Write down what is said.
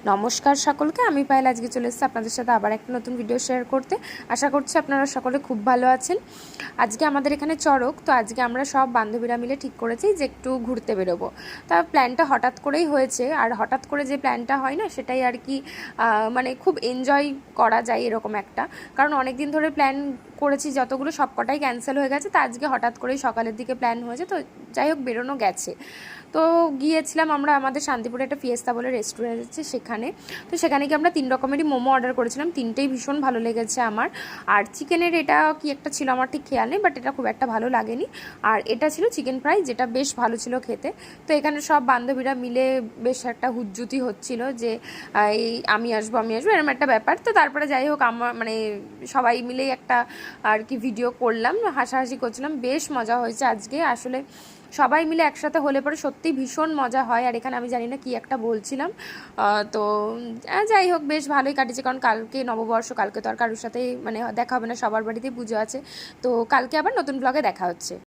নমস্কার সকলকে, আমি পায়েল আজকে চলে এসেছি আপনাদের সাথে আবার একটা নতুন ভিডিও শেয়ার করতে। আশা করছি আপনারা সকলে খুব ভালো আছেন। আজকে আমাদের এখানে চড়ক, তো আজকে আমরা সব বান্ধবীরা মিলে ঠিক করেছি যে একটু ঘুরতে বেরোবো। তা প্ল্যানটা হঠাৎ করেই হয়েছে, আর হঠাৎ করে যে প্ল্যানটা হয় না সেটাই আর কি মানে খুব এনজয় করা যায় এরকম একটা। কারণ অনেক দিন ধরে প্ল্যান করেছি, যতগুলো সব কটাই ক্যান্সেল হয়ে গেছে, তা আজকে হঠাৎ করেই সকালের দিকে প্ল্যান হয়েছে, তো যাই হোক বেরোনো গেছে। তো গিয়েছিলাম আমরা আমাদের শান্তিপুরে একটা ফিয়েস্তা বলে রেস্টুরেন্ট আছে সেখানে। তো সেখানে গিয়ে আমরা 3 রকমেরই মোমো অর্ডার করেছিলাম, 3টেই ভীষণ ভালো লেগেছে আমার। আর চিকেনের এটা কি একটা ছিল আমার ঠিক খেয়াল নেই, বাট এটা খুব একটা ভালো লাগেনি। আর এটা ছিল চিকেন ফ্রাই, যেটা বেশ ভালো ছিল খেতে। তো এখানে সব বান্ধবীরা মিলে বেশ একটা হুজ্জুতি হচ্ছিল যে এই আমি আসবো এরকম একটা ব্যাপার। তো তারপরে যাই হোক আমার মানে সবাই মিলেই একটা আর কি ভিডিও করলাম, হাসাহাসি করছিলাম, বেশ মজা হয়েছে আজকে। আসলে সবাই মিলে একসাথে হলে পরে সত্যিই ভীষণ মজা হয়। আর এখানে আমি জানি না কি একটা বলছিলাম, তো যাই হোক বেশ ভালোই কাটিয়েছে। কারণ কালকে নববর্ষ, কালকে তো আর কারোর সাথেই মানে দেখা হবে না, সবার বাড়িতেই পুজো আছে। তো কালকে আবার নতুন ব্লগে দেখা হচ্ছে।